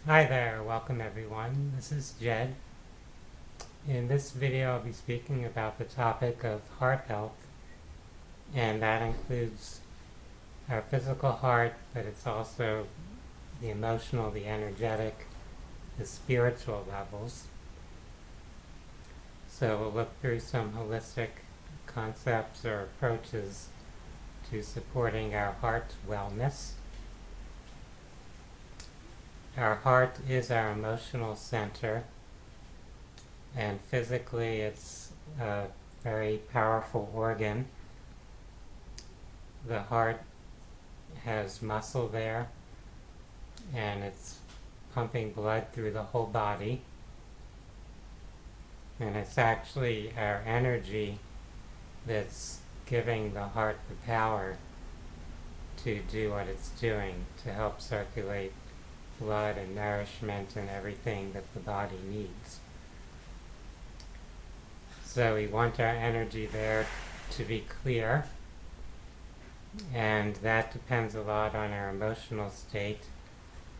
Hi there, welcome everyone. This is Jed. In this video, I'll be speaking about the topic of heart health, and that includes our physical heart, but it's also the emotional, the energetic, the spiritual levels. So we'll look through some holistic concepts or approaches to supporting our heart wellness. Our heart is our emotional center, and physically it's a very powerful organ. The heart has muscle there, and it's pumping blood through the whole body, and it's actually our energy that's giving the heart the power to do what it's doing, to help circulate blood and nourishment and everything that the body needs. So we want our energy there to be clear, and that depends a lot on our emotional state,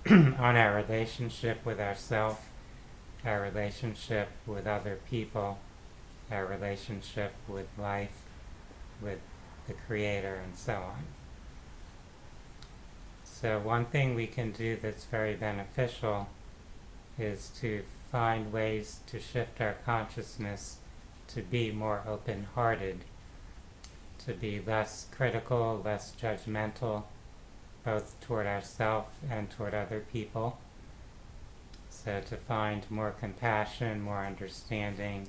on our relationship with ourselves, our relationship with other people, our relationship with life, with the Creator, and so on. So one thing we can do that's very beneficial is to find ways to shift our consciousness to be more open-hearted, to be less critical, less judgmental, both toward ourselves and toward other people. So to find more compassion, more understanding,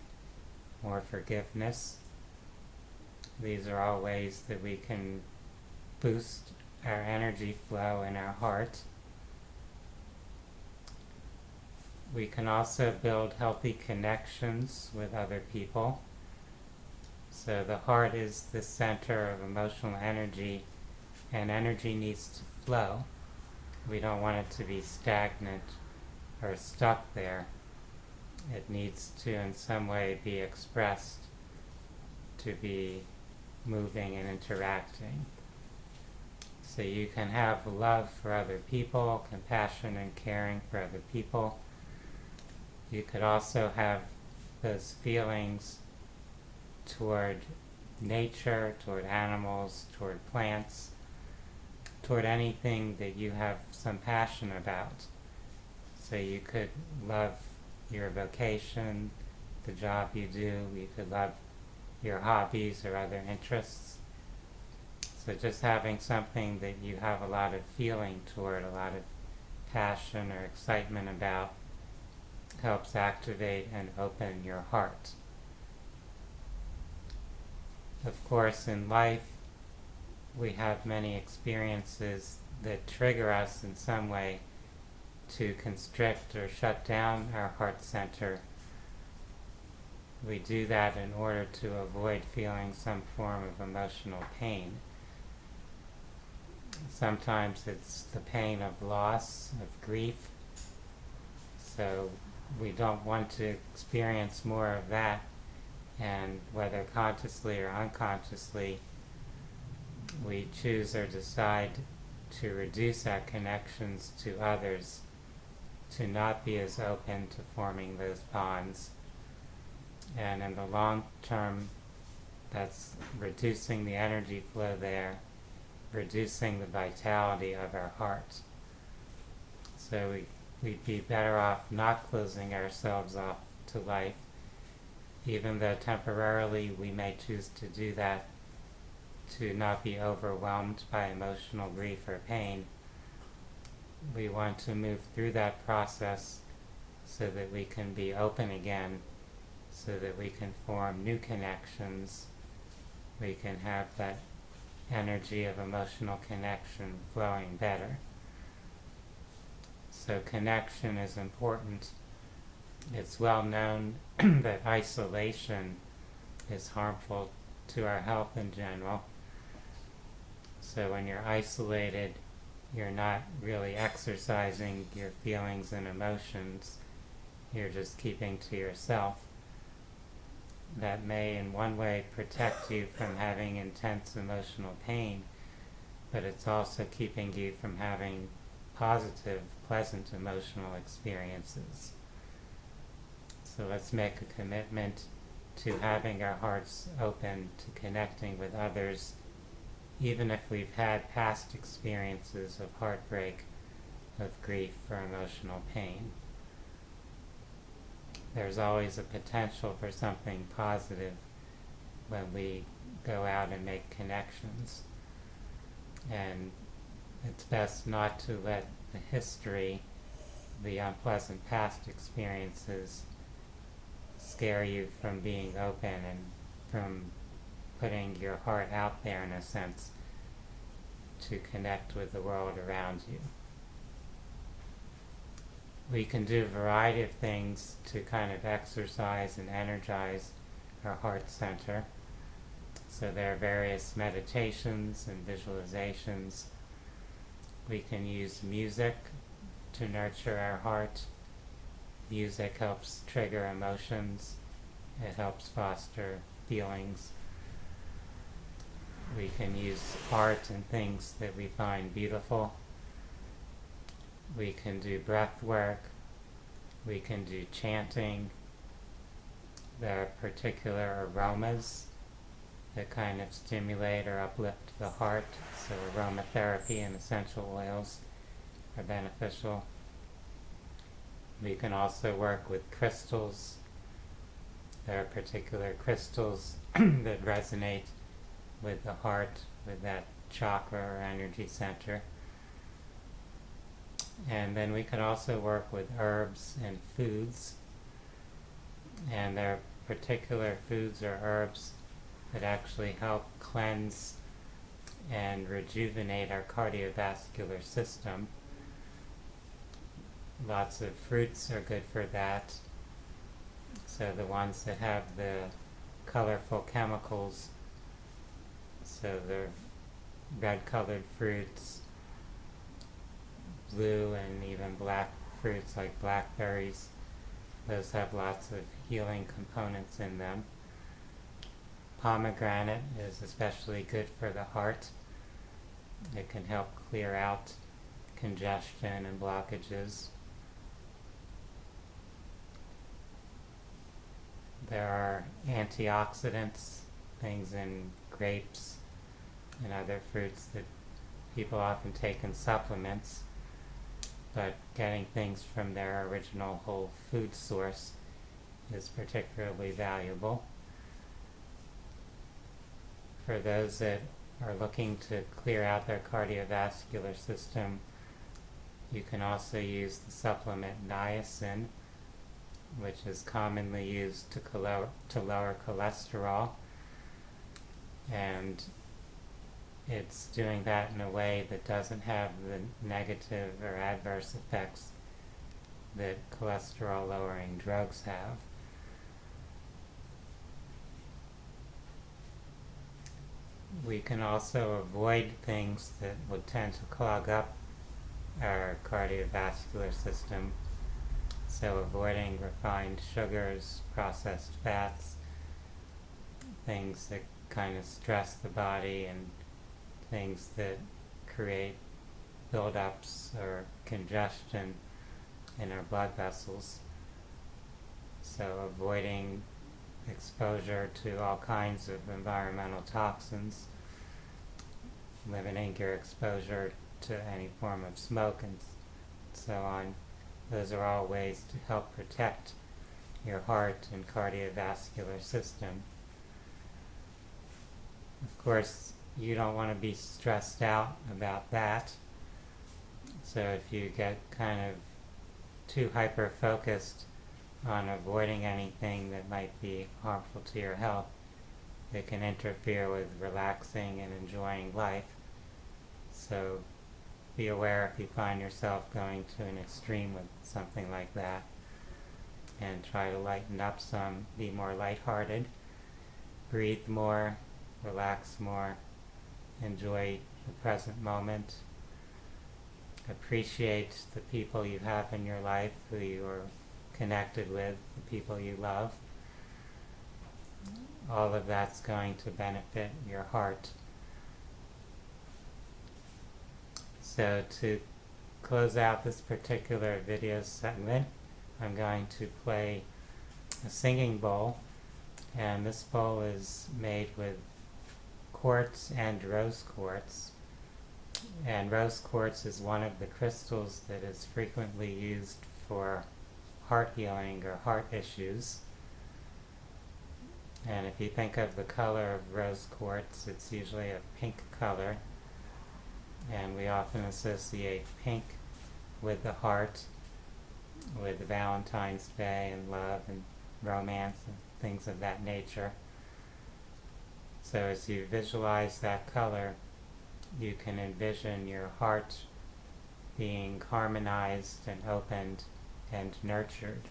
more forgiveness. These are all ways that we can boost our energy flow in our heart. We can also build healthy connections with other people. So the heart is the center of emotional energy, and energy needs to flow. We don't want it to be stagnant or stuck there. It needs to in some way be expressed, to be moving and interacting. So you can have love for other people, compassion and caring for other people. You could also have those feelings toward nature, toward animals, toward plants, toward anything that you have some passion about. So you could love your vocation, the job you do. You could love your hobbies or other interests. So just having something that you have a lot of feeling toward, a lot of passion or excitement about, helps activate and open your heart. Of course, in life, we have many experiences that trigger us in some way to constrict or shut down our heart center. We do that in order to avoid feeling some form of emotional pain. Sometimes it's the pain of loss, of grief, so we don't want to experience more of that, and whether consciously or unconsciously, we choose or decide to reduce our connections to others, to not be as open to forming those bonds. And in the long term, that's reducing the energy flow there, reducing the vitality of our heart. So we'd be better off not closing ourselves off to life, even though temporarily we may choose to do that to not be overwhelmed by emotional grief or pain. We want to move through that process so that we can be open again, so that we can form new connections. We can have that energy of emotional connection flowing better. So connection is important. It's well known that isolation is harmful to our health in general. So when you're isolated, you're not really exercising your feelings and emotions. You're just keeping to yourself. That may in one way protect you from having intense emotional pain, but it's also keeping you from having positive, pleasant emotional experiences. So let's make a commitment to having our hearts open to connecting with others, even if we've had past experiences of heartbreak, of grief, or emotional pain. There's always a potential for something positive when we go out and make connections. And it's best not to let the history, the unpleasant past experiences, scare you from being open and from putting your heart out there, in a sense, to connect with the world around you. We can do a variety of things to kind of exercise and energize our heart center. So there are various meditations and visualizations. We can use music to nurture our heart. Music helps trigger emotions. It helps foster feelings. We can use art and things that we find beautiful. We can do breath work. We can do chanting. There are particular aromas that kind of stimulate or uplift the heart. So aromatherapy and essential oils are beneficial. We can also work with crystals. There are particular crystals that resonate with the heart, with that chakra or energy center. And then we can also work with herbs and foods. And there are particular foods or herbs that actually help cleanse and rejuvenate our cardiovascular system. Lots of fruits are good for that. So the ones that have the colorful chemicals, so the red-colored fruits, blue and even black fruits like blackberries, those have lots of healing components in them. Pomegranate is especially good for the heart. It can help clear out congestion and blockages. There are antioxidants, things in grapes and other fruits that people often take in supplements, but getting things from their original whole food source is particularly valuable. For those that are looking to clear out their cardiovascular system, you can also use the supplement niacin, which is commonly used to lower cholesterol, and it's doing that in a way that doesn't have the negative or adverse effects that cholesterol lowering drugs have. We can also avoid things that would tend to clog up our cardiovascular system. So avoiding refined sugars, processed fats, things that kind of stress the body, and things that create buildups or congestion in our blood vessels. So avoiding exposure to all kinds of environmental toxins, limiting your exposure to any form of smoke and so on. Those are all ways to help protect your heart and cardiovascular system. Of course, you don't want to be stressed out about that. So if you get kind of too hyper-focused on avoiding anything that might be harmful to your health, it can interfere with relaxing and enjoying life. So be aware if you find yourself going to an extreme with something like that, and try to lighten up some, be more lighthearted, breathe more, relax more, enjoy the present moment, appreciate the people you have in your life, who you are connected with, the people you love. All of that's going to benefit your heart. So to close out this particular video segment, I'm going to play a singing bowl, and this bowl is made with quartz and rose quartz. And rose quartz is one of the crystals that is frequently used for heart healing or heart issues. And if you think of the color of rose quartz, it's usually a pink color, and we often associate pink with the heart, with Valentine's Day and love and romance and things of that nature. So as you visualize that color, you can envision your heart being harmonized and opened and nurtured.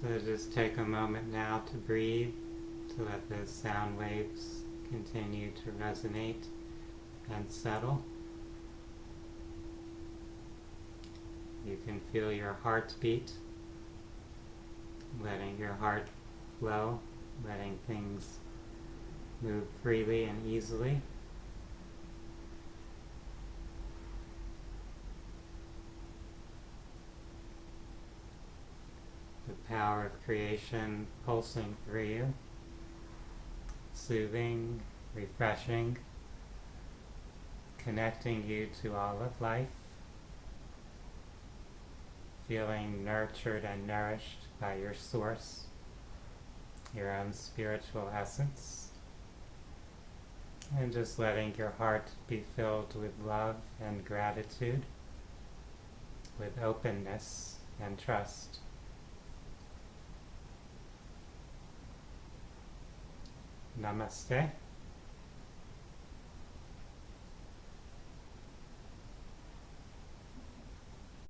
So just take a moment now to breathe, to let those sound waves continue to resonate and settle. You can feel your heartbeat, letting your heart flow, letting things move freely and easily. The power of creation pulsing through you, soothing, refreshing, connecting you to all of life, feeling nurtured and nourished by your source, your own spiritual essence, and just letting your heart be filled with love and gratitude, with openness and trust. Namaste.